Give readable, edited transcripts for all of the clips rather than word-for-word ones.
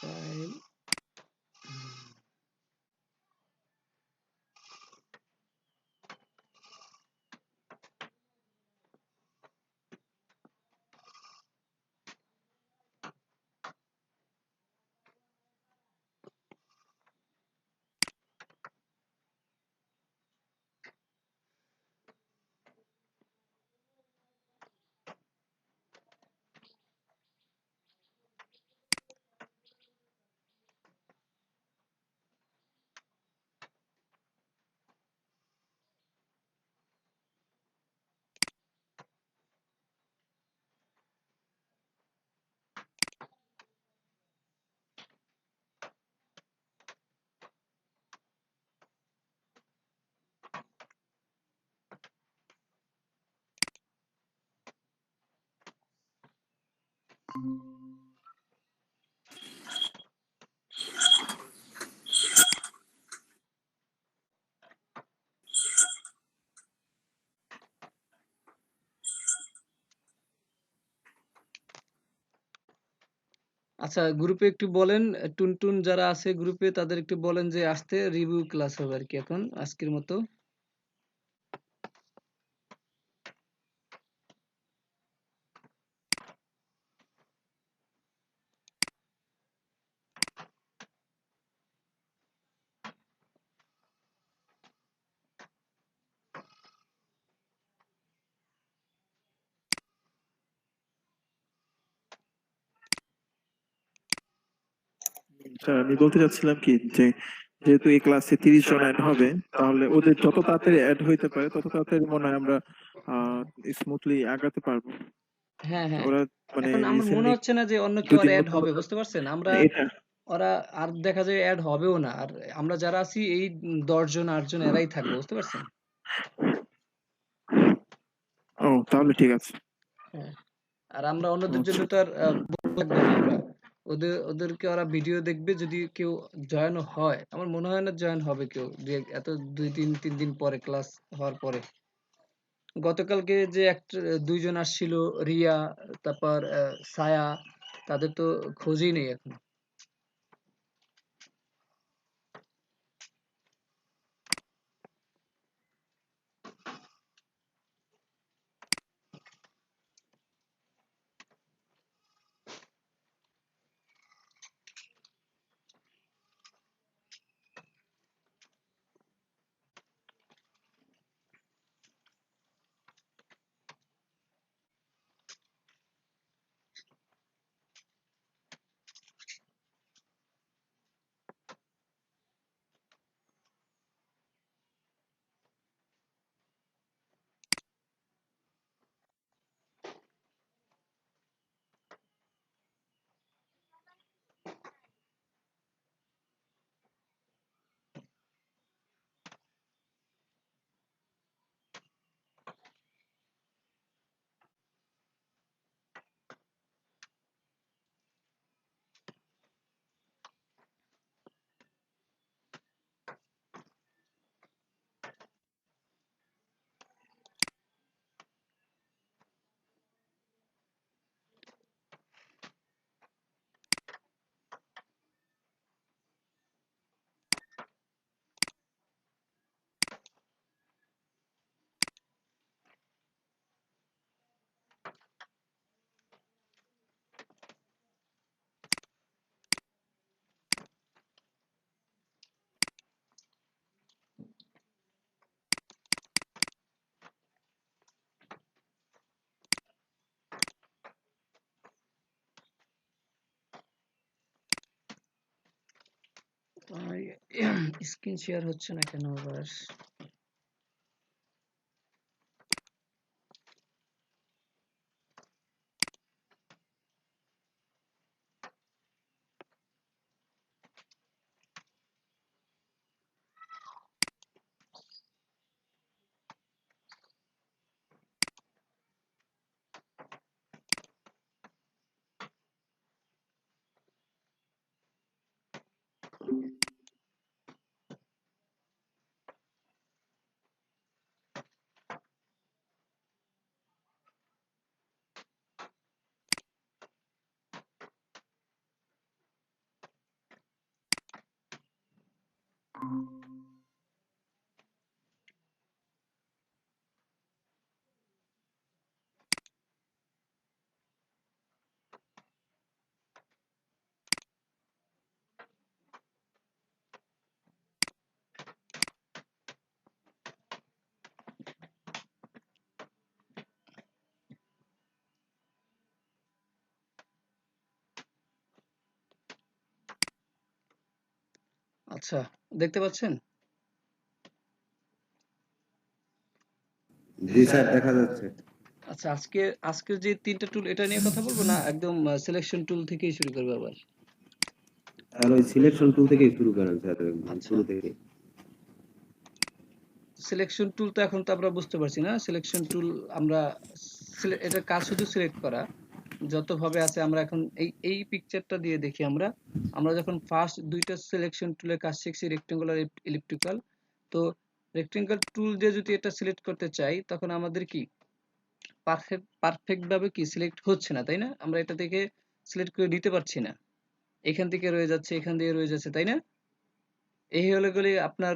File. আচ্ছা, গ্রুপে একটু বলেন, টুনটুন যারা আছে গ্রুপে তাদের একটু বলেন যে আসতে, রিভিউ ক্লাস হবে আর কি এখন আজকের মতো। স্যার আমি বলতে চাচ্ছিলাম কি যে যেহেতু এই ক্লাসে 30 জন অ্যাড হবে, তাহলে ওদের যত তাড়াতাড়ি অ্যাড হইতে পারে তত তাড়াতাড়ি মনে হয় আমরা স্মুথলি আগাতে পারবো। হ্যাঁ, হ্যাঁ। ওরা মানে এখন আমার মনে রিসেন্টলি হচ্ছে না যে অন্য কেউ আর 2-3 এড বছর হবে, হলো বুঝতে পারছেন? আমরা এটা। ওরা আর দেখা যায় এড হবেও না। আর আমরা যারা আছি এই ১০ জন ৮ জন এরাই থাকবো, বুঝতে পারছেন? ও তাহলে ঠিক আছে। হ্যাঁ। আর আমরা অন্যদের জন্য আচ্ছা তো আর লাগবে না আমরা। ওদেরকে ওরা ভিডিও দেখবে, যদি কেউ জয়েন হয়, আমার মনে হয় না জয়েন হবে কেউ। এত ২ ৩ দিন পরে, ক্লাস হওয়ার পরে। গতকালকে যে ২ জন আসছিল, রিয়া, তারপর সায়া, তাদের তো খোঁজই নেই এখন। স্ক্রিন শেয়ার হচ্ছে না কেন আবার? আচ্ছা, দেখতে পাচ্ছেন? জি স্যার, দেখা যাচ্ছে। আচ্ছা, আজকের যে ৩ টা টুল এটা নিয়ে কথা বলব না একদম সিলেকশন টুল থেকেই শুরু করব আবার? তাহলে ওই সিলেকশন টুল থেকেই শুরু করেন স্যার, একদম আচ্ছা, শুরু থেকে। সিলেকশন টুল তো এখন তো আমরা বুঝতে পারছি না। সিলেকশন টুল আমরা এটার কাজ শুধু সিলেক্ট করা। যতভাবে আছে আমরা এখন এই পিকচারটা দিয়ে দেখি আমরা। আমরা যখন ফার্স্ট ২ টা সিলেকশন টুলের কাজ শিখছি রেক্টেঙ্গুলার, ইলিপ্টিক্যাল। তো রেক্টেঙ্গল টুল দিয়ে যদি এটা সিলেক্ট করতে চাই তখন আমাদের কি পারফেক্ট ভাবে কি সিলেক্ট হচ্ছে না, তাই না? আমরা এটা থেকে সিলেক্ট করে দিতে পারছি না। এখান থেকে রয়ে যাচ্ছে, এখান দিয়ে রয়ে যাচ্ছে, তাই না? এই হলো গেলে আপনার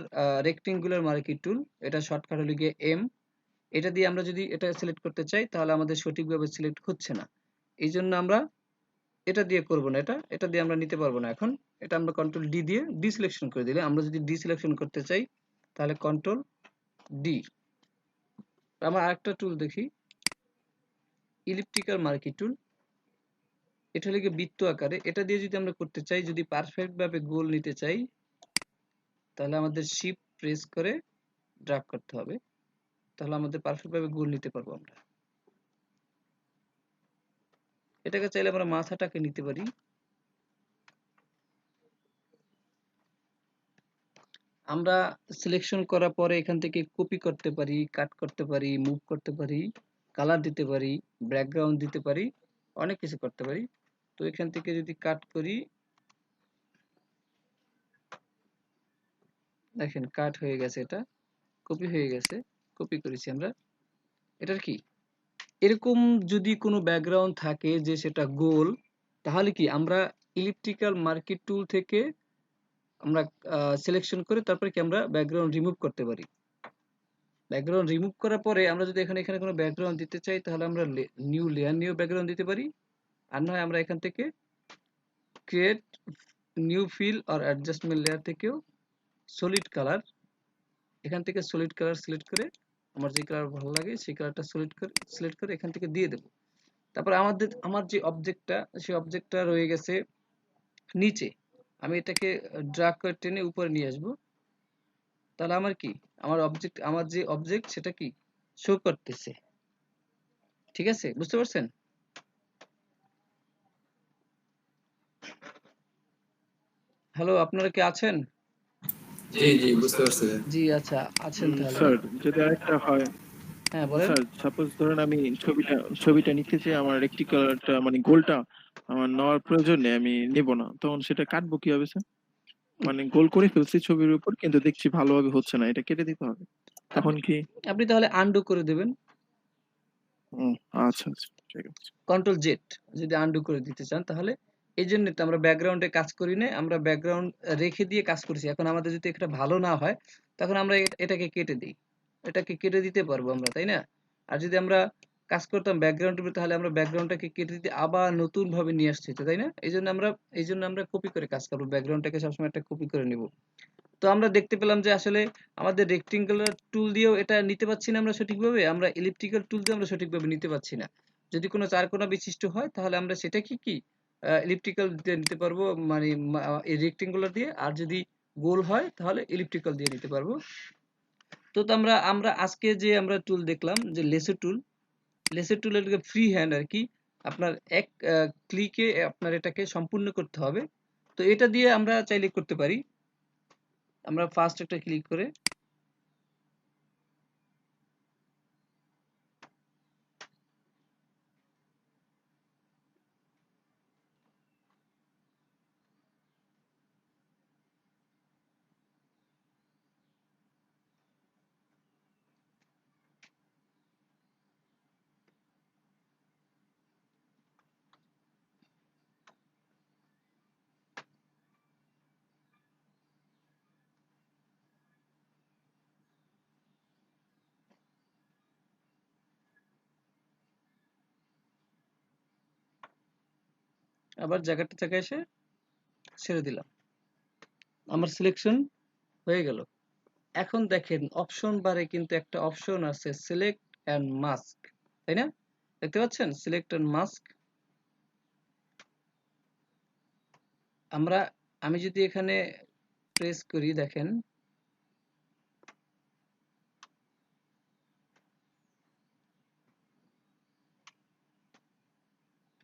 রেক্টেঙ্গুলার মার্কি টুল। এটা শর্টকাট হলো গিয়ে এম। এটা দিয়ে আমরা যদি এটা সিলেক্ট করতে চাই তাহলে আমাদের সঠিকভাবে সিলেক্ট হচ্ছে না। এইজন্য আমরা এটা দিয়ে করব না, এটা দিয়ে আমরা নিতে পারবো না এখন। এটা আমরা কন্ট্রোল ডি দিয়ে ডিসিলেকশন করে দিলে, আমরা যদি ডিসিলেকশন করতে চাই তাহলে কন্ট্রোল ডি। আমরা আরেকটা টুল দেখি, ইলিপ্টিক্যাল মার্কি টুল। এটা হলো গিয়ে বৃত্ত আকারে। এটা দিয়ে যদি আমরা করতে চাই, যদি পারফেক্ট ভাবে গোল নিতে চাই তাহলে আমাদের শিফট প্রেস করে ড্র্যাগ করতে হবে। তাহলে আমাদের পারফেক্ট ভাবে গোল নিতে পারবো আমরা। এটাকে চাইলে আমরা মাথাটাকে নিতে পারি। আমরা সিলেকশন করার পরে এখান থেকে কপি করতে পারি, কাট করতে পারি, মুভ করতে পারি, কালার দিতে পারি, ব্যাকগ্রাউন্ড দিতে পারি, অনেক কিছু করতে পারি। তো এখান থেকে যদি কাট করি, দেখেন কাট হয়ে গেছে, এটা কপি হয়ে গেছে, কপি করেছি আমরা। এটার কি এরকম যদি কোনো ব্যাকগ্রাউন্ড থাকে যে সেটা গোল, তাহলে কি আমরা ইলিপ্টিক্যাল মার্কি টুল থেকে আমরা সিলেকশন করে তারপরে কি আমরা ব্যাকগ্রাউন্ড রিমুভ করতে পারি। ব্যাকগ্রাউন্ড রিমুভ করার পরে আমরা যদি এখানে কোনো ব্যাকগ্রাউন্ড দিতে চাই তাহলে আমরা নিউ লেয়ার নিয়েও ব্যাকগ্রাউন্ড দিতে পারি। আর নয় আমরা এখান থেকে create new fill or adjustment layer থেকেও সলিড কালার, এখান থেকে সলিড কালার সিলেক্ট করে আমার যে কালার ভালো লাগে সেই কালারটা সিলেক্ট করে এখান থেকে দিয়ে দেব। তারপর আমার যে অবজেক্টটা, সেই অবজেক্টটা রয়ে গেছে নিচে। আমি এটাকে ড্র্যাগ করে টেনে উপরে নিয়ে আসব। তাহলে আমার যে অবজেক্ট সেটা কি শো করতেছে। ঠিক আছে, বুঝতে পারছেন? হ্যালো, আপনারা কি আছেন? জি জি বুঝতে পারছি। জি, আচ্ছা, আছেন তাহলে। স্যার যদি আরেকটা হয়, হ্যাঁ, বলেন। স্যার সাপোজ ধরুন আমি ছবিটা নিতে চাই, আমার একটি কালারটা মানে গোলটা আমার নেওয়ার প্রয়োজন নেই, আমি নেব না, তখন সেটা কাটবো কিভাবে স্যার? মানে গোল করে ফেলছি ছবির উপর কিন্তু দেখছি ভালোভাবে হচ্ছে না, এটা কেটে দিতে হবে আপনি তখন কি? আপনি তাহলে আনডু করে দেবেন। হুম, আচ্ছা আচ্ছা, ঠিক আছে। কন্ট্রোল জেড যদি আনডু করে দিতে চান তাহলে। এই জন্য তো আমরা ব্যাকগ্রাউন্ডে কাজ করি না, আমরা ব্যাকগ্রাউন্ড রেখে দিয়ে কাজ করছি। এখন আমাদের যদি এটা ভালো না হয় তখন আমরা এটাকে কেটে দিই, এটাকে কেটে দিতে পারবো আমরা, তাই না? আর যদি আমরা কাজ করতাম ব্যাকগ্রাউন্ডের উপর তাহলে আমরা ব্যাকগ্রাউন্ডটাকে কেটে দিতে আবার নতুন ভাবে নিয়ে আসতে হতো, তাই না? এই জন্য আমরা কপি করে কাজ করবো, ব্যাকগ্রাউন্ডটাকে সবসময় একটা কপি করে নিব। তো আমরা দেখতে পেলাম যে আসলে আমাদের রেক্টেঙ্গুলার টুল দিয়েও এটা নিতে পারছি না আমরা সঠিকভাবে, আমরা ইলিপ্টিক্যাল টুল দিয়ে আমরা সঠিকভাবে নিতে পারছি না। যদি কোনো চারকোনা বিশিষ্ট হয় তাহলে আমরা সেটা কি ইলিপ্টিক্যাল দিয়ে নিতে পারবো, মানে এই রেক্টেঙ্গুলার দিয়ে। আর যদি গোল হয় তাহলে ইলিপ্টিক্যাল দিয়ে নিতে পারবো। তো আমরা আমরা আজকে যে আমরা টুল দেখলাম যে লেসো টুলের ফ্রি হ্যান্ড আর কি, আপনার এক ক্লিকে আপনার এটাকে সম্পূর্ণ করতে হবে। তো এটা দিয়ে আমরা চাইলে করতে পারি। আমরা ফার্স্ট একটা ক্লিক করে আবার জায়গায় এসে ছেড়ে দিলাম, আমার সিলেকশন হয়ে গেল। এখন দেখেন অপশন বারে কিন্তু একটা অপশন আছে সিলেক্ট এন্ড মাস্ক, তাই না? দেখতে পাচ্ছেন সিলেক্ট এন্ড মাস্ক। আমরা আমি যদি এখানে প্রেস করি, দেখেন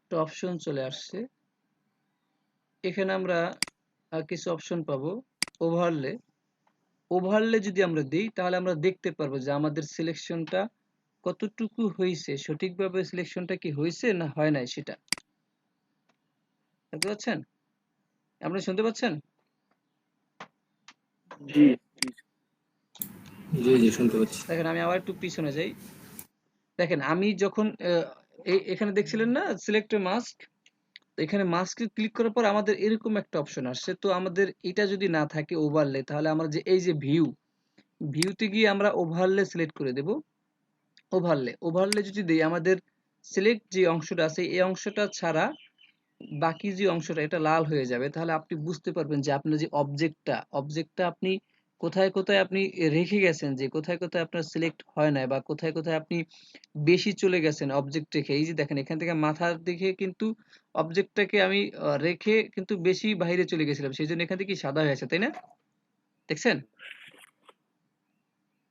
একটা অপশন চলে আসছে। এখানে আমরা কিছু অপশন পাবো। ওভারলে, ওভারলে যদি আমরা দিই তাহলে আমরা দেখতে পারবো যে আমাদের সিলেকশনটা কতটুকু হয়েছে, সঠিকভাবে সিলেকশনটা কি হয়েছে না হয় নাই সেটা দেখতে পাচ্ছেন। আপনি শুনতে পাচ্ছেন? জি জি জি শুনতে পাচ্ছি। দেখেন আমি আবার একটু পিছনে যাই। দেখেন আমি যখন এখানে দেখছিলেন না সিলেক্ট মাস্ক, এখানে মাস্কে ক্লিক করার পর আমাদের এরকম একটা অপশন আসছে। তো আমাদের এটা যদি না থাকে ওভারলে, তাহলে আমরা যে এই যে ভিউতে গিয়ে আমরা ওভারলে সিলেক্ট করে দেব। ওভারলে যদি দেই, আমাদের সিলেক্ট যে অংশটা আছে এই অংশটা ছাড়া বাকি যে অংশটা এটা লাল হয়ে যাবে। তাহলে আপনি বুঝতে পারবেন যে আপনার যে অবজেক্টটা আপনি কোথায় কোথায় আপনি রেখে গেছেন, যে কোথায় কোথায় আপনার সিলেক্ট হয় নাই, বা কোথায় কোথায় আপনি বেশি চলে গেছেন অবজেক্ট রেখে। এই যে দেখেন এখান থেকে মাথার দিকে কিন্তু অবজেক্টটাকে আমি রেখে কিন্তু বেশি বাইরে চলে গেছিলাম, সেই জন্য এখান থেকে কি সাদা হয়েছে, তাই না? দেখছেন?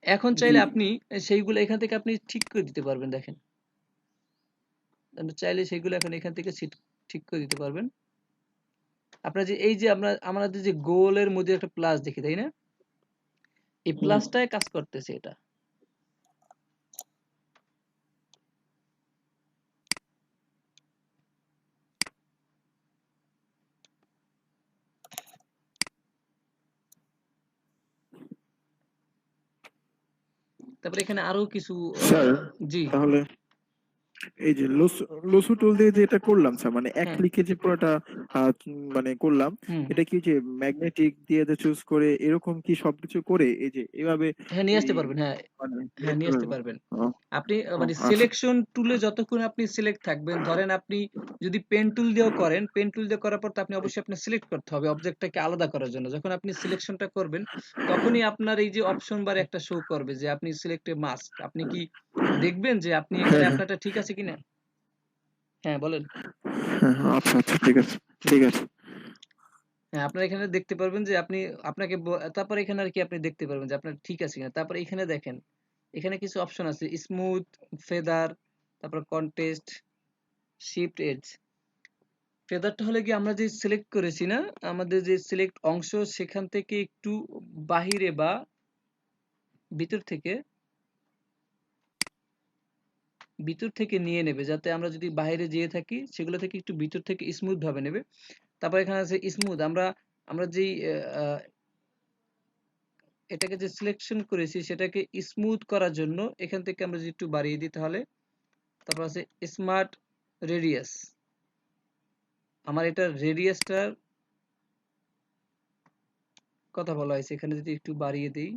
এখন জি চাইলে আপনি সেইগুলো এখান থেকে আপনি ঠিক করে দিতে পারবেন। দেখেন আপনি চাইলে সেইগুলো এখন এখান থেকে ঠিক করে দিতে পারবেন। আপনার যে এই যে আমাদের যে গোলের মধ্যে একটা প্লাস দেখি, তাই না? এই প্লাসটাই কাজ করতেছে এটা। তারপরে এখানে আরো কিছু স্যার, জি তাহলে এই যে লসু টুল দিয়ে যে এটা করলাম স্যার, মানে এক হ্যাঁ ক্লিকে যে পুরোটা মানে করলাম, হুম এটা কি যে ম্যাগনেটিক দিয়ে যে চুজ করে এরকম কি সবকিছু করে এই যে এভাবে হ্যাঁ নিয়ে এই আসতে পারবেন, হ্যাঁ মানে হ্যাঁ দেখতে নিয়ে আসতে পারবো? পারবেন। ও, আপনি ও, মানে আচ্ছা। সিলেকশন টুলে যতক্ষণ আপনি সিলেক্ট থাকবেন, ধরেন আপনি যদি পেন টুল দিয়েও করেন, পেন টুল দিয়ে করার পর তো আপনি অবশ্যই আপনি সিলেক্ট করতে হবে অবজেক্টটাকে আলাদা করার জন্য। যখন আপনি সিলেকশনটা করবেন তখনই আপনার এই যে অপশন বার একটা শো করবে যে আপনি সিলেক্ট এ মাস্ক। আপনি কি দেখবেন যে আপনি এখানে হ্যাঁ হ্যাঁ আপনারটা ঠিক আছে কিনা? হ্যাঁ বলেন। হ্যাঁ হ্যাঁ, আচ্ছা আচ্ছা, ঠিক আছে হুম ঠিক আছে। হ্যাঁ, আপনারা এখানে দেখতে পারবেন যে আপনি আপনাকে তারপরে এখানে আর কি আপনি দেখতে পারবেন যে আপনার ঠিক আছে কিনা। তারপরে এখানে দেখেন, এখানে কিছু অপশন আছে, স্মুথ, ফেদার, তারপর কন্টেস্ট, শিফট এজ। ফেদারটা হলে কি আমরা যে সিলেক্ট করেছি না, আমাদের যে সিলেক্ট অংশ সেখান থেকে একটু বাহিরে বা ভিতর থেকে নিয়ে নেবে, যাতে আমরা যদি বাইরে যেয়ে থাকি সেগুলো থেকে একটু ভিতর থেকে স্মুথ ভাবে নেবে। তারপর এখানে আছে স্মুথ, আমরা আমরা যেই এটাকে যে সিলেকশন করেছি সেটাকে স্মুথ করার জন্য এখান থেকে আমরা যদি একটু বাড়িয়ে দিই তাহলে। তারপর আছে স্মার্ট রেডিয়াস, আমার এটা রেডিয়াসটার কথা বলা হয়েছে, এখানে যদি একটু বাড়িয়ে দিই।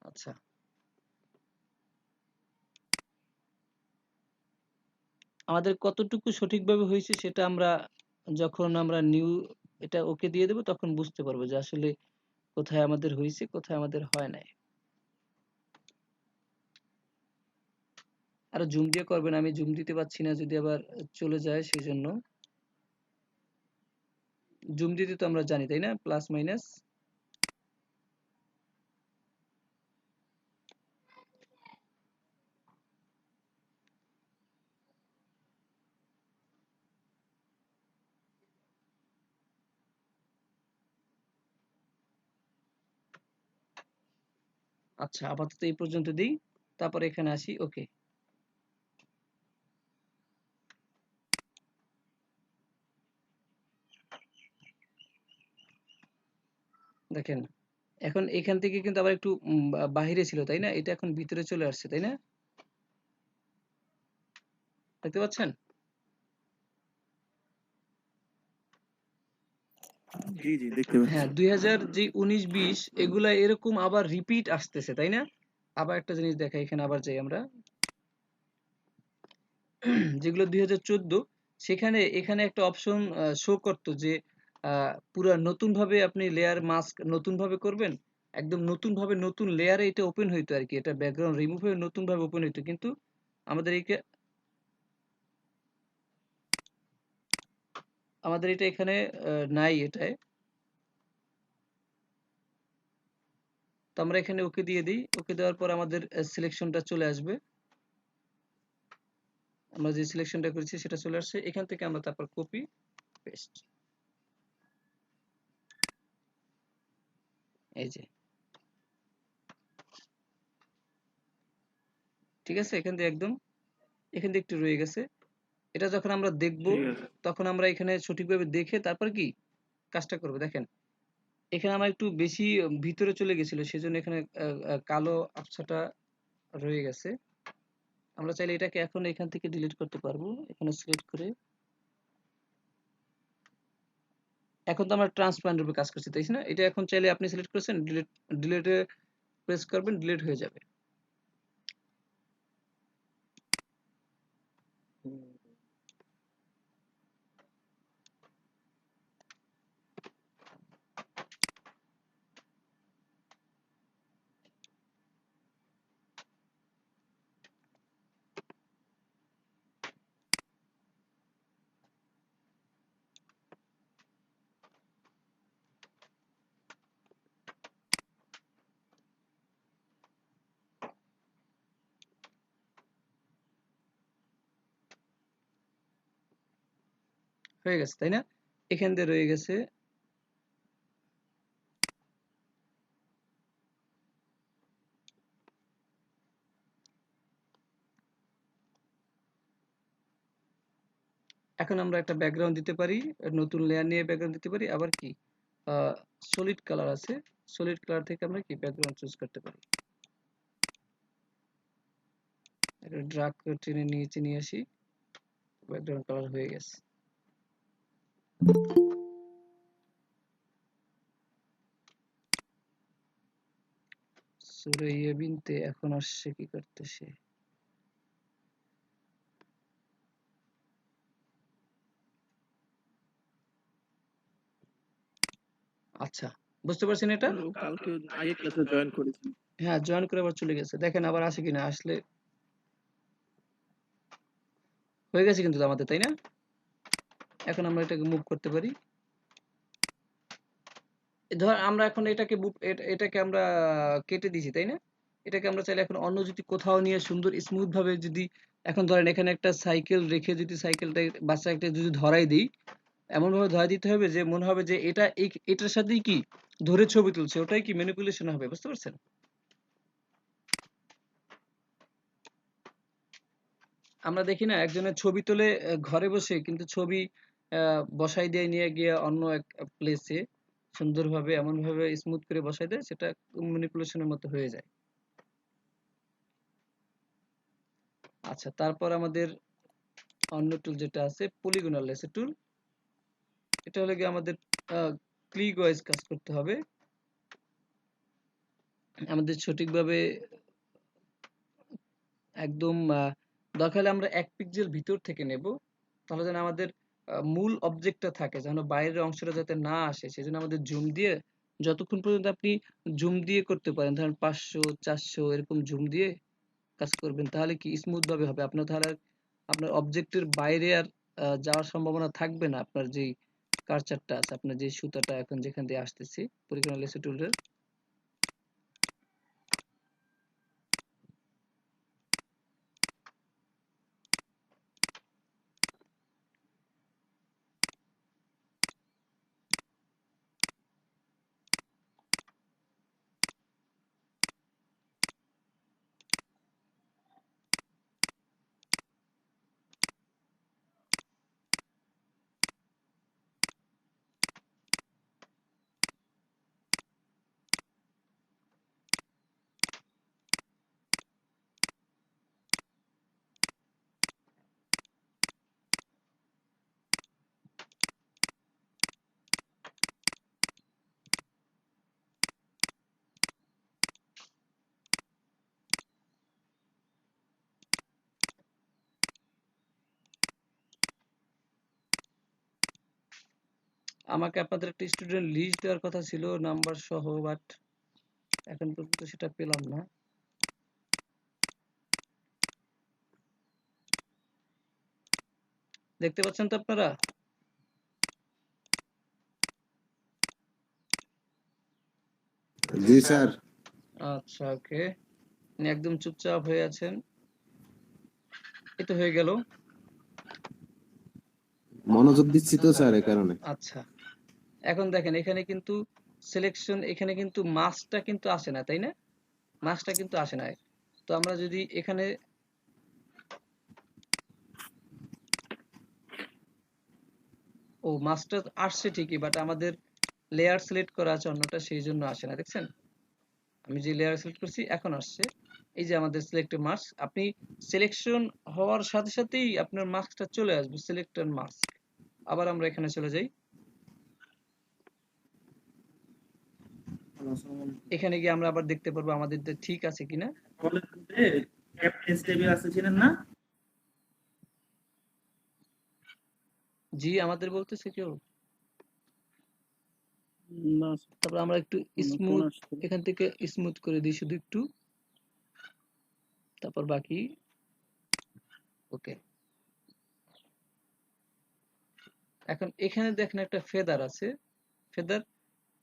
আচ্ছা, আমাদের কতটুকু সঠিকভাবে হয়েছে সেটা আমরা যখন আমরা নিউ এটা ওকে দিয়ে দেবো তখন বুঝতে পারবো যে আসলে কোথায় আমাদের হয়েছে কোথায় আমাদের হয় নাই। আরো জুম দিয়ে করবেন, আমি জুম দিতে পারছি না, যদি আবার চলে যায় সেই জন্য। জুম দিতে তো আমরা জানি তাই না, প্লাস মাইনাস। আচ্ছা আপাতত এই পর্যন্ত দিই, তারপরে এখানে আসি। ওকে, দেখেন এখন এখান থেকে কিন্তু আবার একটু বাহিরে ছিল তাই না, এটা এখন ভিতরে চলে আসছে তাই না, দেখতে পাচ্ছেন? জি জি দেখতে পাচ্ছি। হ্যাঁ 2019-20 এগুলা এরকম আবার রিপিট আসতেছে তাই না। আবার একটা জিনিস দেখাই, এখানে আবার যাই আমরা, যেগুলো 2014 সেখানে এখানে একটা অপশন শো করতো যে পুরা নতুন ভাবে আপনি লেয়ার মাস্ক নতুন ভাবে করবেন, একদম নতুন ভাবে নতুন লেয়ারে এটা ওপেন হইতো আর কি, এটা ব্যাকগ্রাউন্ড রিমুভ হয়ে নতুন ভাবে ওপেন হইতো, কিন্তু আমাদের এটা এখানে নাই এটায়। তো আমরা এখানে ওকে দিয়ে দিই, ওকে দেওয়ার পর আমাদের সিলেকশনটা চলে আসবে, আমরা যে সিলেকশনটা করেছি সেটা চলে আসছে, এখান থেকে আমরা তারপর কপি পেস্ট, এই যে ঠিক আছে, এখান দিয়ে একদম এখান দিয়ে একটু রয়ে গেছে, এটা যখন আমরা দেখব ঠিক আছে। তখন আমরা এখানে সঠিকভাবে দেখে তারপর কি কাজটা করব। দেখেন এখানে আমার একটু বেশি ভিতরে চলে গেছিল, সেজন্য এখানে কালো আবছাটা রয়ে গেছে। আমরা চাইলে এটাকে এখন এখান থেকে ডিলিট করতে পারবো, এখানে সিলেক্ট করে। এখন তো আমরা ট্রান্সপারেন্ট রূপে কাজ করছি, তাই না? এটা এখন চাইলে আপনি সিলেক্ট করেছেন, ডিলিটে প্রেস করবেন, ডিলিট হয়ে যাবে। হয়ে গেছে, তাই না? এখান দিয়ে রয়ে গেছে। এখন আমরা একটা ব্যাকগ্রাউন্ড দিতে পারি, নতুন লেয়ার নিয়ে ব্যাকগ্রাউন্ড দিতে পারি, আবার কি সলিড কালার আছে, সলিড কালার থেকে আমরা কি ব্যাকগ্রাউন্ড চুজ করতে পারি। এটা ড্রাগ করে টেনে নিচে নিয়ে আসি, ব্যাকগ্রাউন্ড কালার হয়ে গেছে। সুরাইয়া বিনতে এখন আসছে কি করতেছে। আচ্ছা, বুঝতে পারছেন এটা? ও কালকে আগে ক্লাসে জয়েন করেছি। হ্যাঁ, জয়েন করে আবার চলে গেছে, দেখেন আবার আসে কিনা, আসলে হয়ে গেছে কিন্তু আমাদের, তাই না? এখন আমরা এটাকে মুভ করতে পারি। ধর আমরা এখন এটাকে এটাকে আমরা কেটে দিয়েছি, তাই না? এটাকে আমরা চাইলে এখন অন্য যদি কোথাও নিয়ে সুন্দর স্মুথ ভাবে যদি, এখন ধরেন এখানে একটা সাইকেল রেখে যদি সাইকেলটা বাচ্চা একটা যদি ধরাই দিই, এমন ভাবে ধরাই দিতে হবে যে মনে হবে যে এটা এটার সাথেই কি ধরে ছবি তুলছে, ওটাই কি ম্যানিপুলেশন হবে, বুঝতে পারছেন? আমরা দেখি না একজনের ছবি তোলে ঘরে বসে, কিন্তু ছবি বসাই দিয়ে নিয়ে গিয়ে অন্য এক প্লেসে সুন্দরভাবে এমন ভাবে স্মুথ করে বসাই দেয়, সেটা ম্যানিপুলেশনের মতো হয়ে যায়। আচ্ছা, তারপর আমাদের অন্য টুল যেটা আছে পলিগনাল লেসের টুল, এটা হলো গিয়ে আমাদের ক্লিক ওয়াইজ কাজ করতে হবে, আমাদের সঠিকভাবে একদম দরকার হলে আমরা 1 পিক্সেল ভিতর থেকে নেব, তাহলে যেন আমাদের মূল অবজেক্টটা থাকে, যেন বাইরের অংশটা যাতে না আসে, সেজন্য আমাদের জুম দিয়ে যতক্ষণ পর্যন্ত আপনি জুম দিয়ে করতে পারেন, ধরেন 500 400 এরকম জুম দিয়ে কাজ করবেন, তাহলে কি স্মুথ ভাবে হবে আপনার, তাহলে আর আপনার অবজেক্টের বাইরে আর যাওয়ার সম্ভাবনা থাকবে না। আপনার যেই কার্সারটা আছে, আপনার যে সুতাটা এখন যেখান দিয়ে আসতেছে পলিগনাল লেসের টুলের, আমাকে আপনাদের একটা স্টুডেন্ট লিস্ট দেওয়ার কথা ছিল নাম্বার সহ, বাট এখন পর্যন্ত সেটা পেলাম না। দেখতে পাচ্ছেন তো আপনারা? জি স্যার। আচ্ছা, ওকে। আপনি একদম চুপচাপ হয়ে আছেন। এই তো হয়ে গেল। মনোযোগ দিচ্ছি তো স্যার এ কারণে। আচ্ছা, এখন দেখেন এখানে কিন্তু সিলেকশন, এখানে কিন্তু মাসটা কিন্তু আসে না, তাই না? মাসটা কিন্তু আসে না। তো আমরা যদি এখানে মাসটা আসছে ঠিকই, বাট আমাদের লেয়ার সিলেক্ট করা আছে অন্যটা, সেই জন্য আসে না। দেখছেন, আমি যে লেয়ার সিলেক্ট করছি এখন আসছে। এই যে আমাদের সিলেক্টেড মাস্ক, আপনি সিলেকশন হওয়ার সাথে সাথেই আপনার মাস্কটা চলে আসবে, সিলেক্টেড মাস্ক। আবার আমরা এখানে চলে যাই। এখানে গিয়ে আমরা আবার দেখতে পারবো আমাদের ঠিক আছে কিনা। জি, আমাদের বলতেছে কেউ। না তারপর আমরা একটু ফোন স্মুথ, আসছে। এখান থেকে স্মুথ করে দিই শুধু একটু, তারপর বাকি ওকে। এখন এখানে দেখেন একটা ফেদার আছে, ফেদার।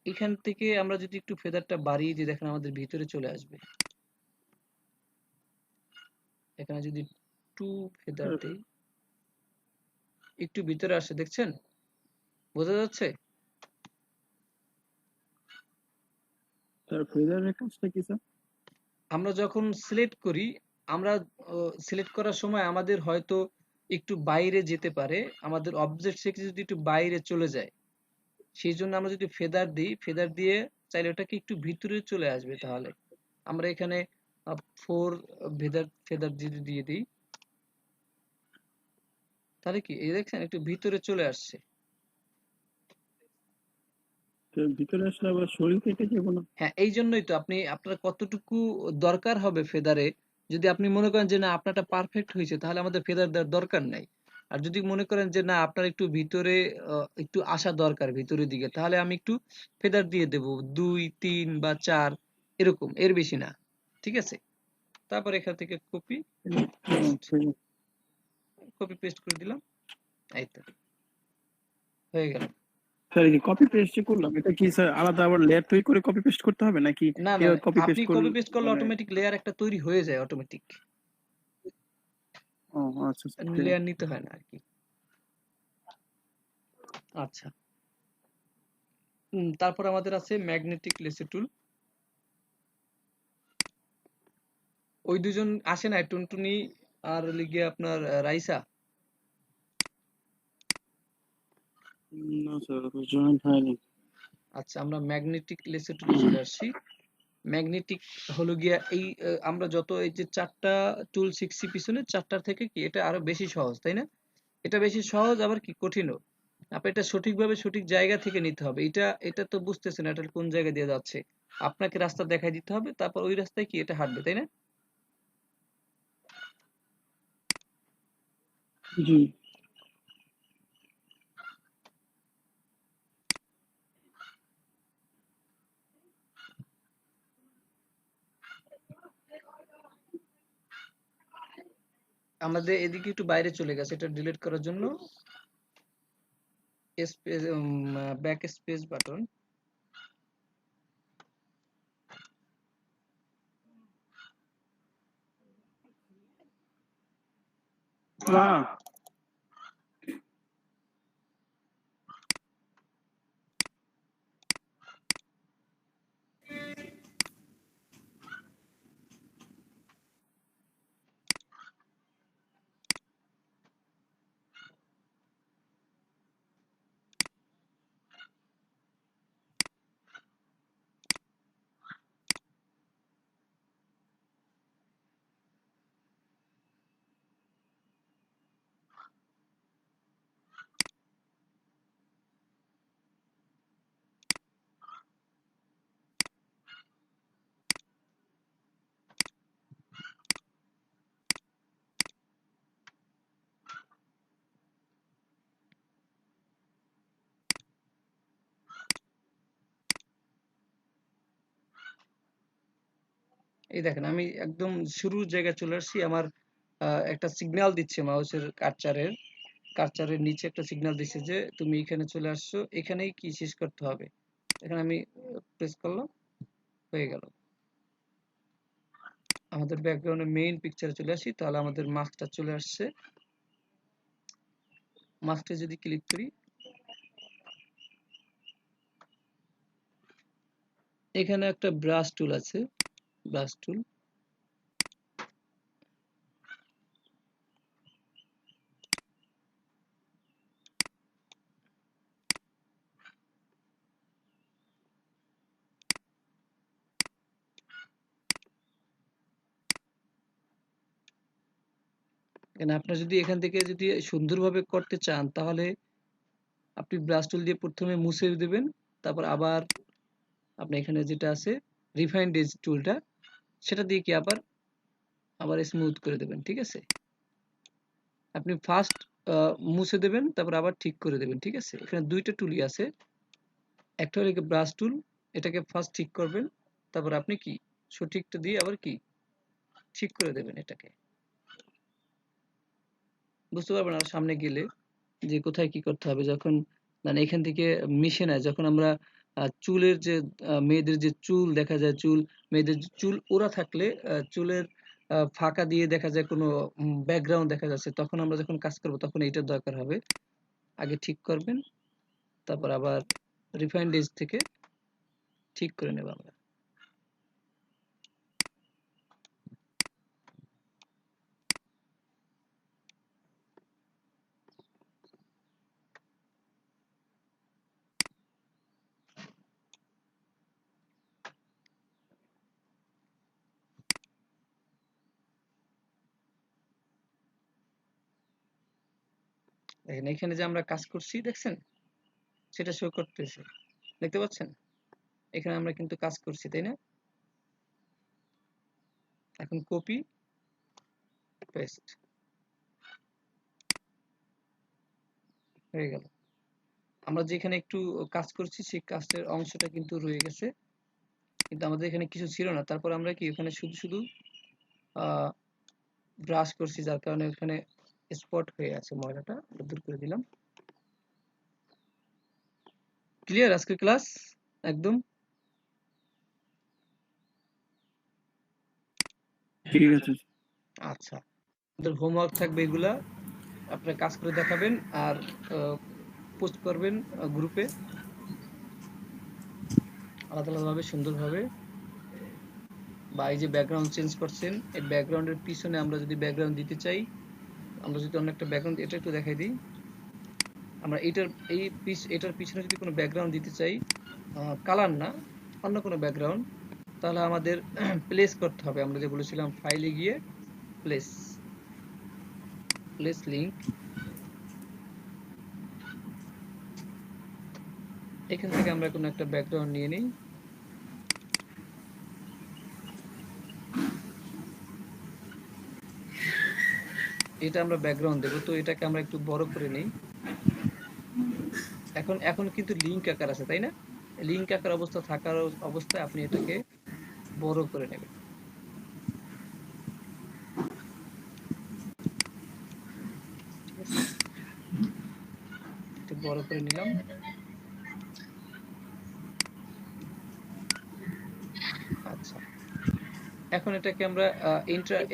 এখান থেকে আমরা যদি একটু ফেদারটা বাড়িয়ে দিই, দেখেন আমাদের ভিতরে চলে আসবে। এখানে যদি টু ফেদার দেই, একটু ভিতরে আসে, দেখছেন? বোঝা যাচ্ছে? স্যার ফেদারের কাজটা কি স্যার? আমরা যখন সিলেক্ট করি, আমরা সিলেক্ট করার সময় আমাদের হয়তো একটু বাইরে যেতে পারে, আমাদের অবজেক্ট থেকে যদি একটু বাইরে চলে যায়, সেই জন্য আমরা যদি ফেদার দিই, ফেদার দিয়ে চাইলে ওটাকে একটু ভিতরে চলে আসবে। তাহলে আমরা এখানে 4 ফেদার ফেদার যদি দিয়ে দিই, তাহলে কি এই দেখছেন একটু ভিতরে চলে আসছে। ভিতরে আসলে আবার শরীর কেটে যাবো না? হ্যাঁ, এই জন্যই তো আপনি, আপনার কতটুকু দরকার হবে ফেদারে, যদি আপনি মনে করেন যে না আপনারটা পারফেক্ট হয়েছে, তাহলে আমাদের ফেদার দেওয়ার দরকার নাই। আর যদি মনে করেন যে না আপনার একটু ভিতরে একটু আসা দরকার ভিতরের দিকে, তাহলে আমি একটু ফেদার দিয়ে দেব 2, 3 বা 4, এরকম, এর বেশি না। ঠিক আছে? তারপর এখান থেকে কপি পেস্ট, কপি পেস্ট করে দিলাম। এই তো হয়ে গেল। স্যার এই যে কপি পেস্ট করলাম, এটা কি স্যার আলাদা আবার লেয়ার তৈরি করে কপি পেস্ট করতে হবে নাকি না না, এভাবে কপি আপনি পেস্ট করলে কপি পেস্ট করলে মানে? অটোমেটিক লেয়ার একটা তৈরি হয়ে যায় অটোমেটিক, ও আচ্ছা স্যার, ঠিক লেয়ার আছে। নিতে হয় না আর কি। আচ্ছা, তারপর আমাদের আছে ম্যাগনেটিক লেসে টুল। ওই দুজন আসে না, টুনটুনি আর লিগে আপনার রাইসা। না স্যার জয়েন্ট হয়নি। আচ্ছা, আমরা ম্যাগনেটিক লেসে টুলে চলে আসছি। ম্যাগনেটিক হলো গিয়া এই আমরা যত এই যে 4টা টুল শিখছি পিছনে, 4টার থেকে কি এটা আরো বেশি সহজ, তাই না? এটা বেশি সহজ, আবার কি কঠিনও। আপনি এটা সঠিকভাবে সঠিক জায়গা থেকে নিতে হবে। এটা এটা তো বুঝতেছেন এটা কোন জায়গা দিয়ে যাচ্ছে, আপনাকে রাস্তা দেখাই দিতে হবে, তারপর ওই রাস্তায় কি এটা হাঁটবে, তাই না? জি আমাদের এদিকে একটু বাইরে চলে গেছে, এটা ডিলিট করার জন্য স্পেস, ব্যাক স্পেস বাটন। এই দেখেন আমি একদম শুরুর জায়গায় চলে আসছি। আমার একটা সিগন্যাল দিচ্ছে মাউসের কার্সারের নিচে একটা সিগন্যাল দিচ্ছে যে তুমি এখানে চলে আসছো, এখানেই কি শেষ করতে হবে। এখানে আমি প্রেস করলাম, হয়ে গেল। আমাদের ব্যাকগ্রাউন্ডে মেইন পিকচারে চলে আসি, তাহলে আমাদের মাস্কটা চলে আসছে। মাস্কে যদি ক্লিক করি, এখানে একটা ব্রাশ টুল আছে, ব্রাশ টুল। এখানে আপনার যদি এখান থেকে যদি সুন্দরভাবে করতে চান, তাহলে আপনি ব্রাশ টুল দিয়ে প্রথমে মুছে দেবেন, তারপর আবার আপনি এখানে যেটা আছে রিফাইন্ড এজ টুলটা, সেটা দিয়ে কি আবার আবার স্মুথ করে দেবেন। ঠিক আছে, আপনি ফার্স্ট মুছে দেবেন, তারপর আবার ঠিক করে দেবেন। ঠিক আছে, এখানে দুইটা টুলই আছে, একটা হলো ব্রাশ টুল, এটাকে ফার্স্ট ঠিক করবেন, তারপর আপনি কি সঠিকটা দিয়ে আবার কি ঠিক করে দেবেন। এটাকে বুঝতে পারবেন আর সামনে গেলে যে কোথায় কি করতে হবে। যখন মানে এখান থেকে মিশে না, যখন আমরা চুলের যে মেয়েদের যে চুল দেখা যায়, মেয়েদের যে চুল ওরা থাকলে চুলের ফাঁকা দিয়ে দেখা যায় কোনো ব্যাকগ্রাউন্ড দেখা যাচ্ছে, তখন আমরা যখন কাজ করব তখন এইটার দরকার হবে। আগে ঠিক করবেন, তারপর আবার রিফাইন্ড এজ থেকে ঠিক করে নেব আমরা। দেখেন এখানে যে আমরা কাজ করছি দেখছেন, সেটা শো করতেছে, দেখতে পাচ্ছেন? এখানে আমরা কিন্তু কাজ করছি, তাই না? এখন কপি পেস্ট হয়ে গেল। আমরা যেখানে একটু কাজ করছি সেই কাজের অংশটা কিন্তু রয়ে গেছে, কিন্তু আমাদের এখানে কিছু ছিল না। তারপর আমরা কি ওখানে শুধু শুধু ব্রাশ করছি, যার কারণে ওখানে স্পট হয়ে আছে, ময়লাটা দূর করে দিলাম। ক্লিয়ার আজকের ক্লাস একদম? ঠিক আছে। আচ্ছা, আমাদের হোমওয়ার্ক থাকবে এগুলা, আপনারা কাজ করে দেখাবেন আর পোস্ট করবেন গ্রুপে আলাদা আলাদাভাবে সুন্দরভাবে। বা এই যে ব্যাকগ্রাউন্ড চেঞ্জ করছেন, এই ব্যাকগ্রাউন্ডের পিছনে আমরা যদি ব্যাকগ্রাউন্ড দিতে চাই, আমরা যদি অন্য একটা ব্যাকগ্রাউন্ড, এটা একটু দেখাই দিই। আমরা এটার পিছনে যদি কোনো ব্যাকগ্রাউন্ড দিতে চাই, কালার না, অন্য কোনো ব্যাকগ্রাউন্ড, তাহলে আমাদের প্লেস করতে হবে। আমরা যে বলেছিলাম ফাইলে গিয়ে প্লেস লিংক, এখান থেকে আমরা কোনো একটা ব্যাকগ্রাউন্ড নিয়ে নিই। এটা আমরা ব্যাকগ্রাউন্ড দেবো, তো এটাকে আমরা একটু বড় করে নিই। এখন কিন্তু লিংক আকার আছে, তাই না? লিংক আকার অবস্থা থাকার অবস্থায় আপনি এটাকে বড় করে নেবেন। ঠিক আছে, একটু বড় করে নিলাম। আচ্ছা, এখন এটাকে আমরা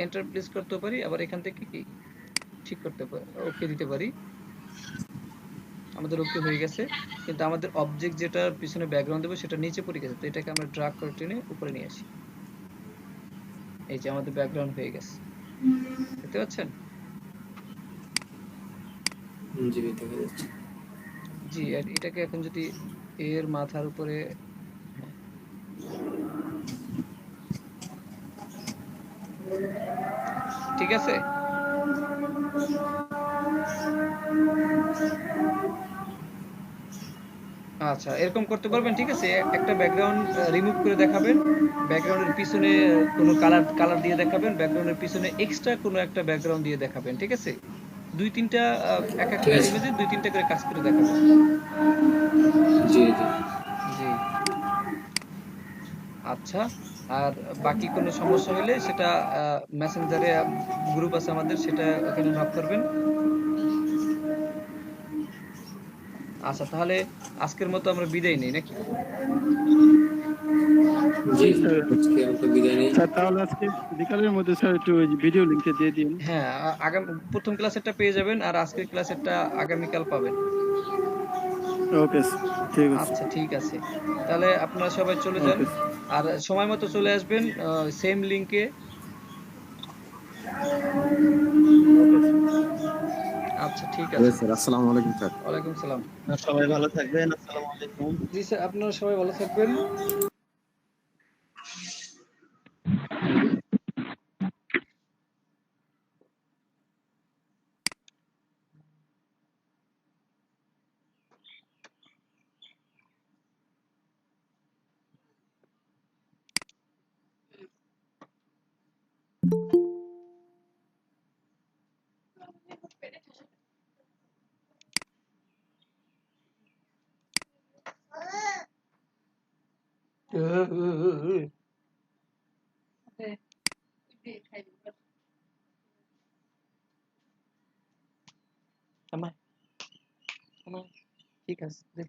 এন্টার প্লেস করতে পারি, আবার এখান থেকে কি ঠিক করতে পারি, ওকে দিতে পারি। আমাদের ওকে হয়ে গেছে, কিন্তু আমাদের অবজেক্ট যেটা পিছনে ব্যাকগ্রাউন্ড দেবো সেটা নিচে পড়ে গেছে, তো এটাকে আমরা ড্র্যাগ করে টেনে উপরে নিয়ে আসি। এই যে আমাদের ব্যাকগ্রাউন্ড হয়ে গেছে, দেখতে পাচ্ছেন? জি দেখা যাচ্ছে। জি, আর এটাকে এখন যদি এর মাথার উপরে, ঠিক আছে। আচ্ছা, এরকম করতে পারবেন। ঠিক আছে, একটা ব্যাকগ্রাউন্ড রিমুভ করে দেখাবেন, ব্যাকগ্রাউন্ডের পিছনে কোনো কালার দিয়ে দেখাবেন, ব্যাকগ্রাউন্ডের পিছনে এক্সট্রা কোনো একটা ব্যাকগ্রাউন্ড দিয়ে দেখাবেন। ঠিক আছে, দুই তিনটা এক ঠিক একটা আছে। ইমেজে দুই তিনটা করে কাজ করে দেখাবেন। জি জি। জি, আচ্ছা, আর বাকি কোনো সমস্যা হলে সেটা মেসেঞ্জারে গ্রুপ আছে আমাদের, সেটা ওখানে নক করবেন। আচ্ছা, তাহলে আজকের মতো আমরা বিদায় নেই নাকি? জি, জি স্যার। আজকে আমরা বিদায় নেই। স্যার তাহলে আজকে বিকালের মধ্যে স্যার একটু ওই ভিডিও লিংকটা দিয়ে দিন। হ্যাঁ, আগামী প্রথম ক্লাসেরটা পেয়ে যাবেন আর আজকের ক্লাসেরটা আগামীকাল পাবেন। ওকে স্যার, ঠিক আছে। আচ্ছা, ঠিক আছে। তাহলে আপনারা সবাই চলে যান। ওকে আর সময় মতো চলে আসবেন সেম লিংকে। ওকে আচ্ছা, ঠিক আছে। ওকে স্যার, আসসালামু আলাইকুম স্যার। ওয়ালাইকুম সালাম। সবাই ভালো থাকবেন। আসসালামু আলাইকুম। জি স্যার, আপনারা সবাই ভালো থাকবেন। আমার আমার ঠিক আছে দে।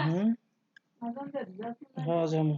হুম, হ্যাঁ যাবো।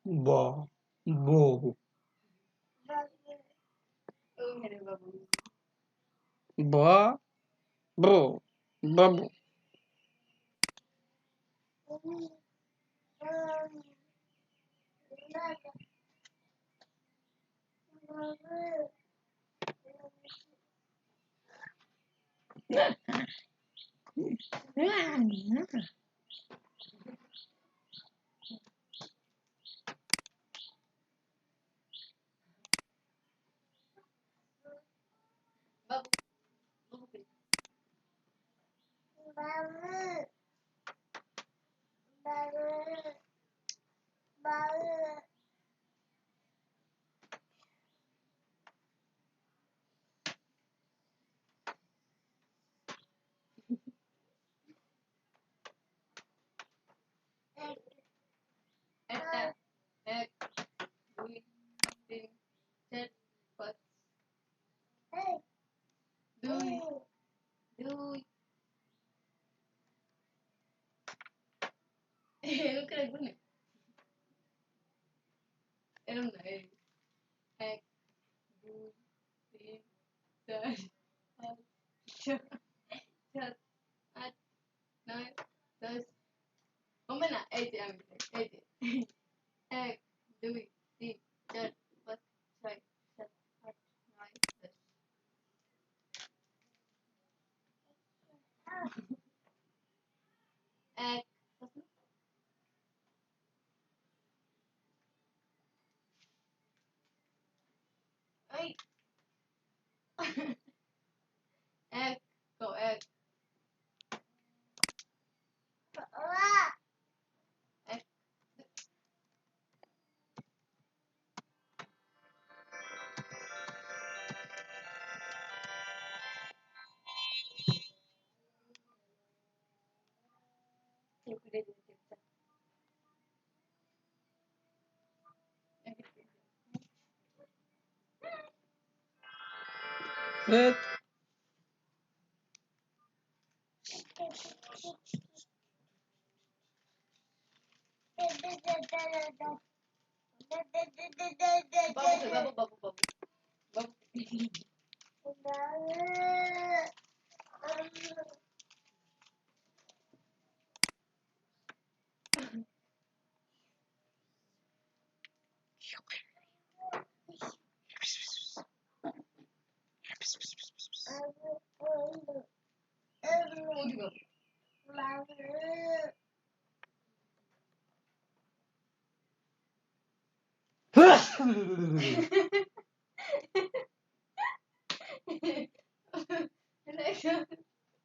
ব বো ব বো বাবু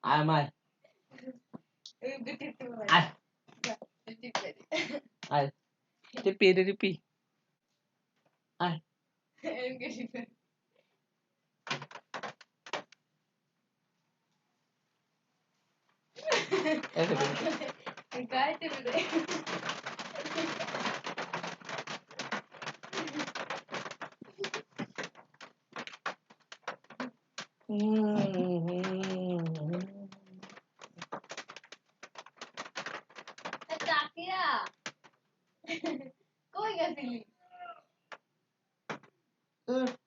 আয় মায় আয় আয় টিপি টিপি আয়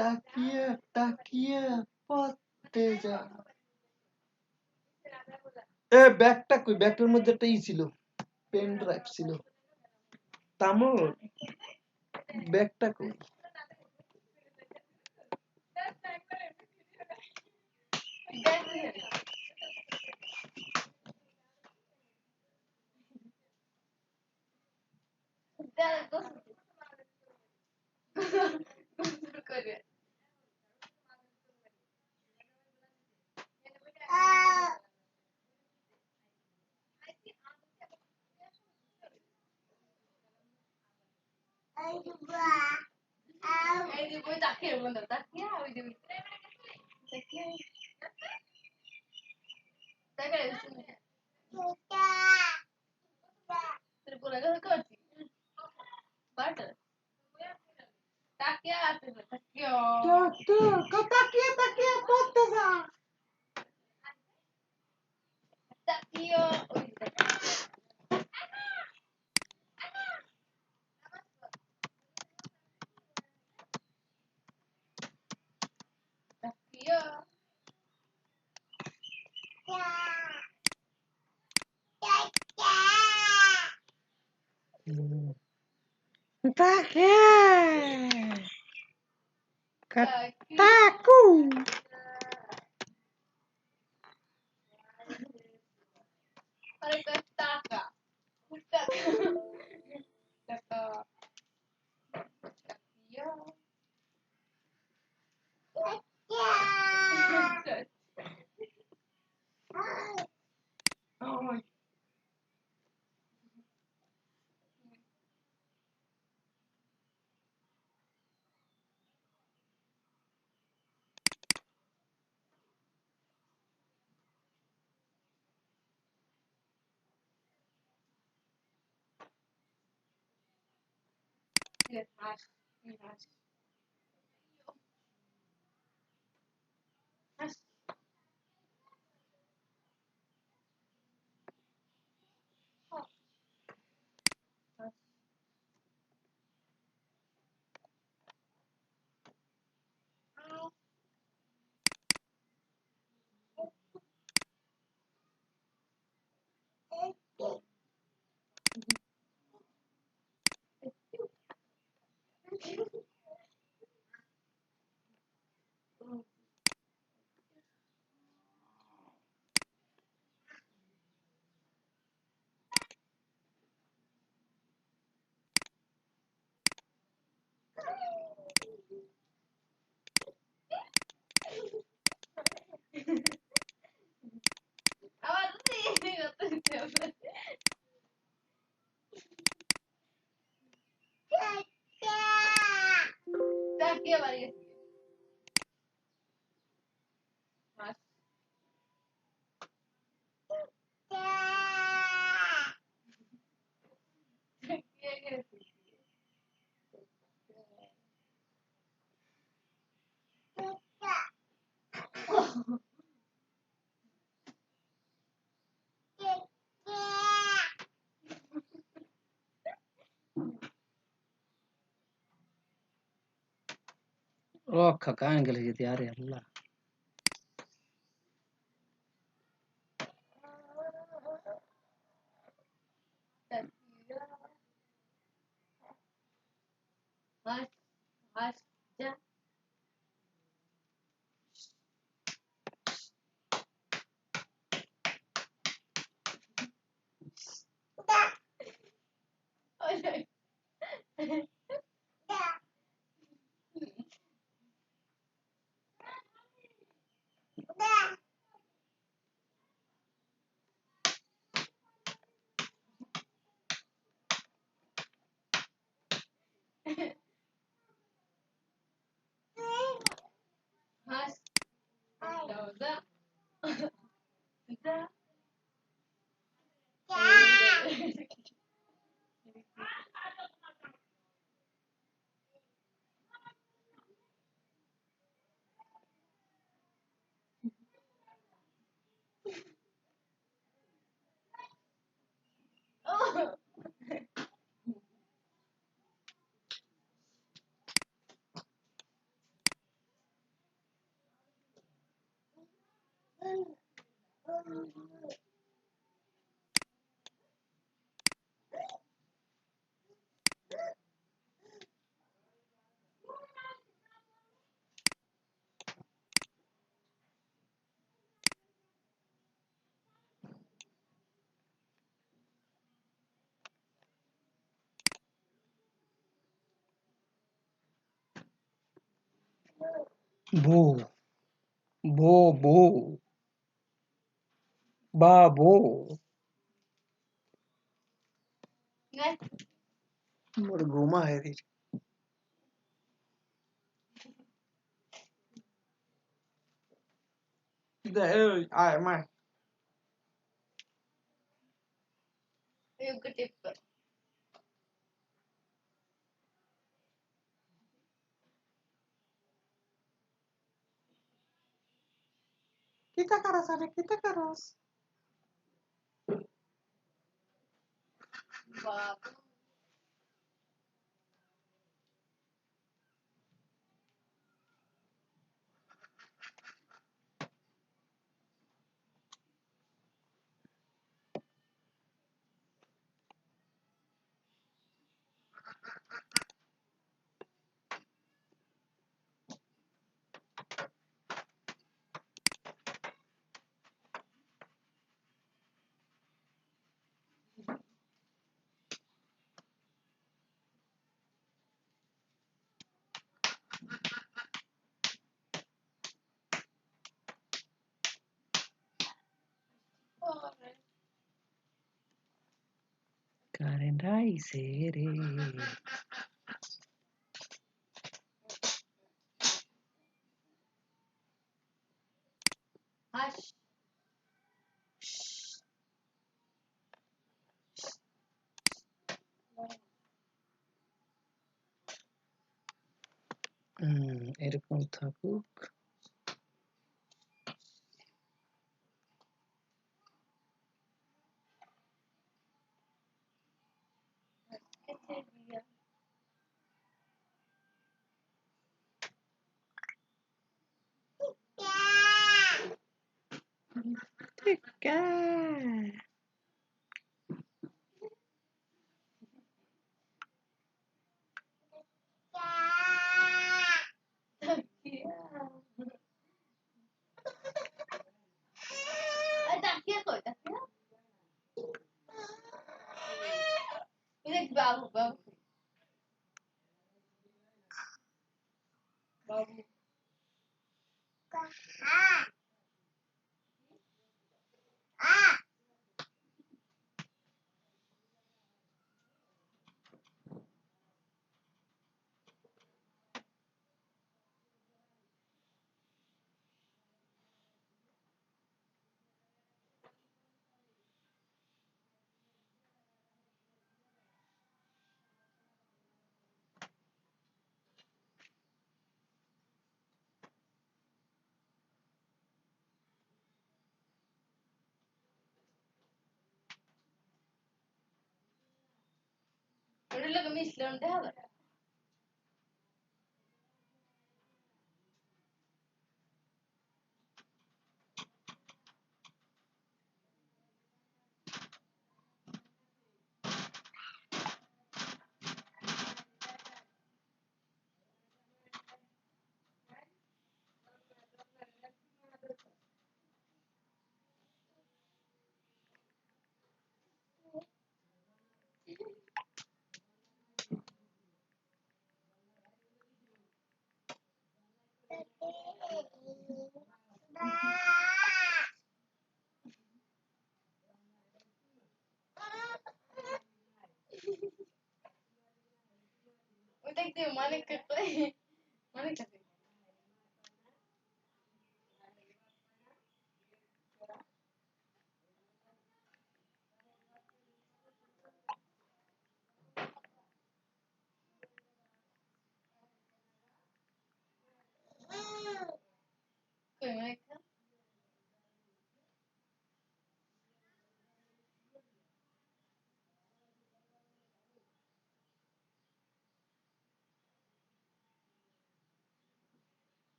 তাকিয়ে তাকিয়ে পড়তে যা। এ ব্যাগটা কই? ব্যাগটার মধ্যে একটা ই ছিল, পেন ড্রাইভ ছিল। তামর ব্যাগটা কই? তাকিয়ে তাকিয়ে পড়তে যা। Taque! Taco! Rocca, cangelo che ti aria là. বউ বউ বউ বা বউ মোর ঘুমা হেরি দে এই আয় মায় kita karas ada kita karas current আইছে রে এরকম থাকুক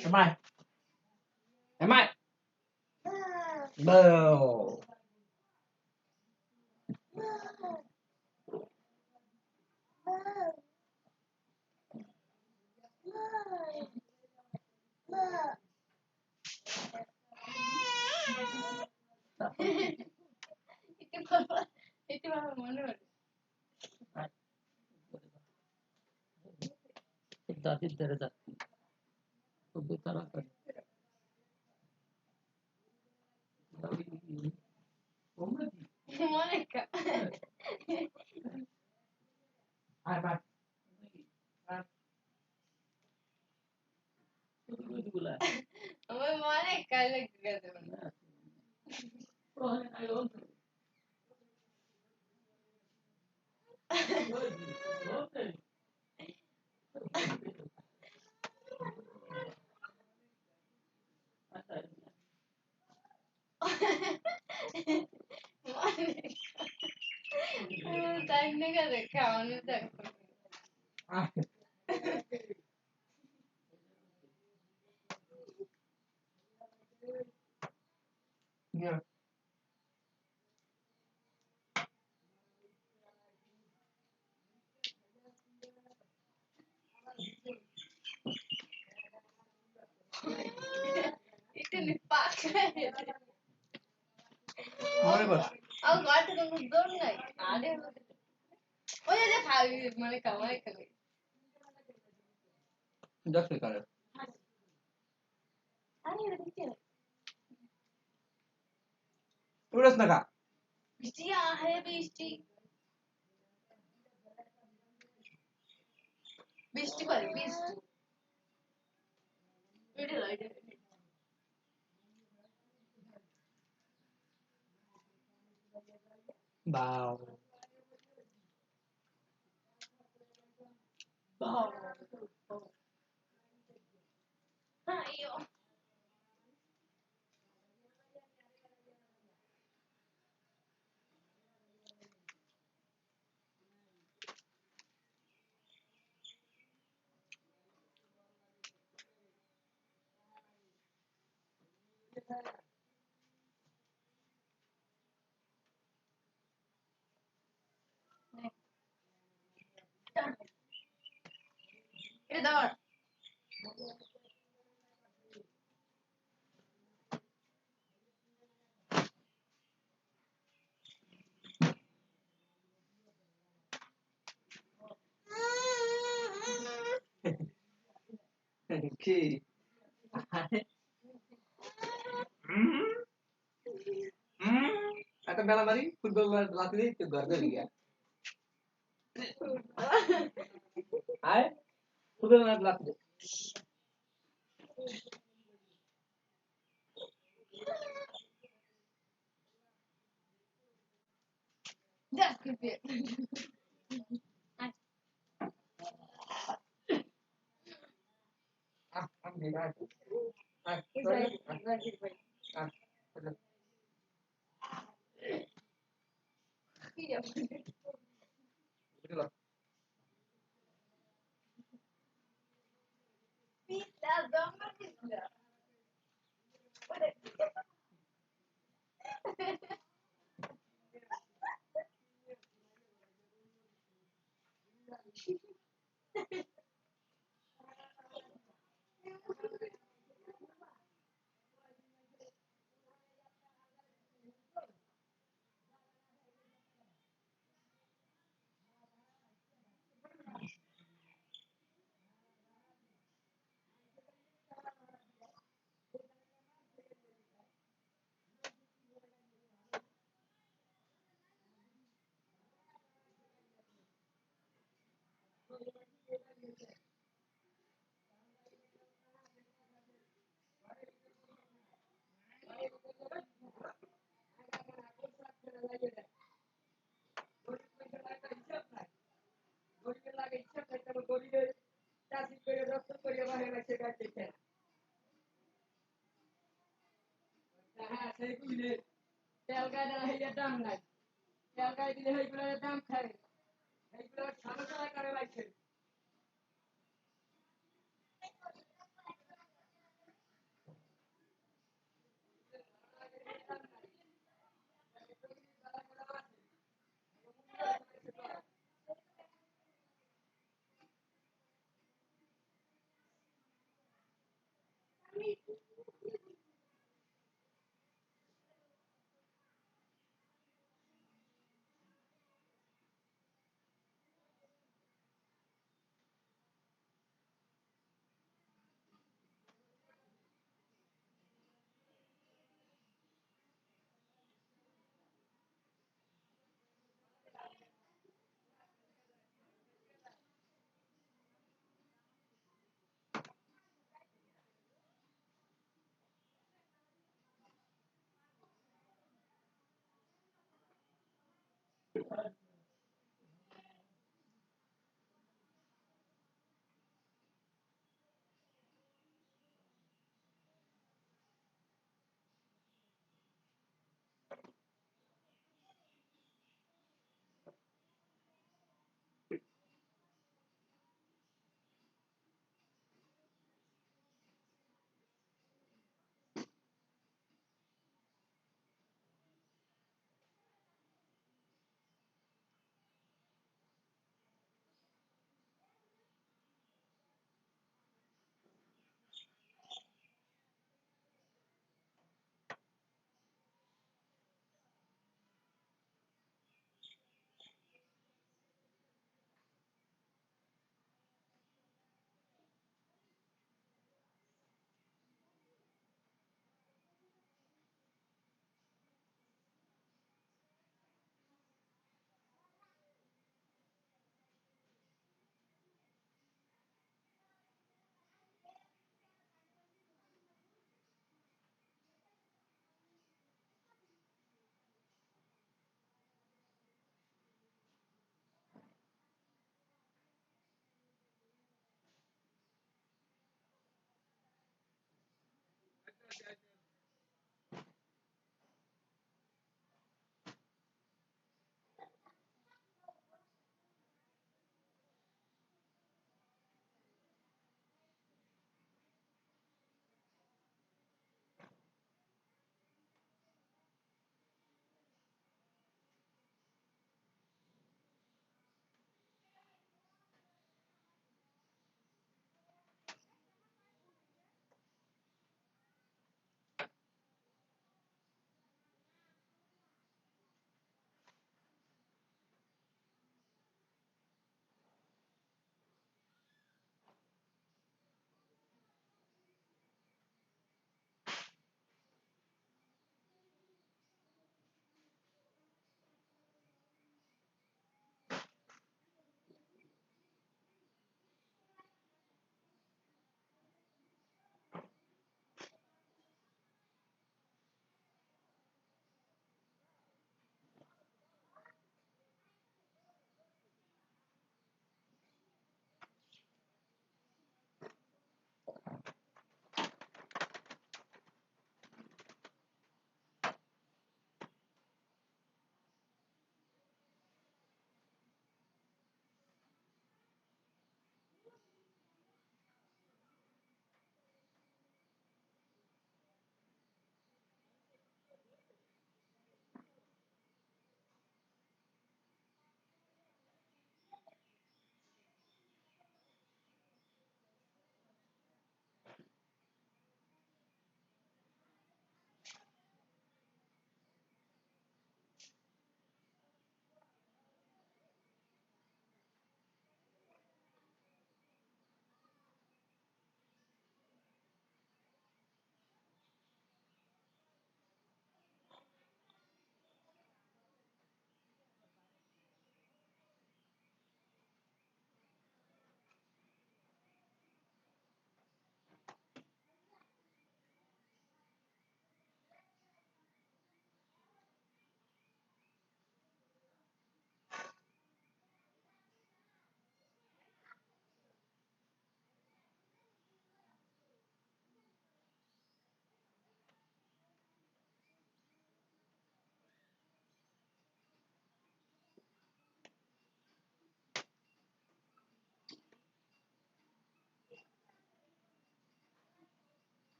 Am I? Am I? No. দাদির ধারে যাচ্ছি খুব তাড়াতাড়ি আয় বাই মনে কর দেখতে কারে উড়াস না কা বাও কি একটা বেলা মারি ফুটবল লাতি দিই তো ঘর গলি গিয়া আয় ফুটবল লাতি দে আমি আয় আয় আয়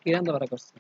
কি রান্না বাড়া করছে?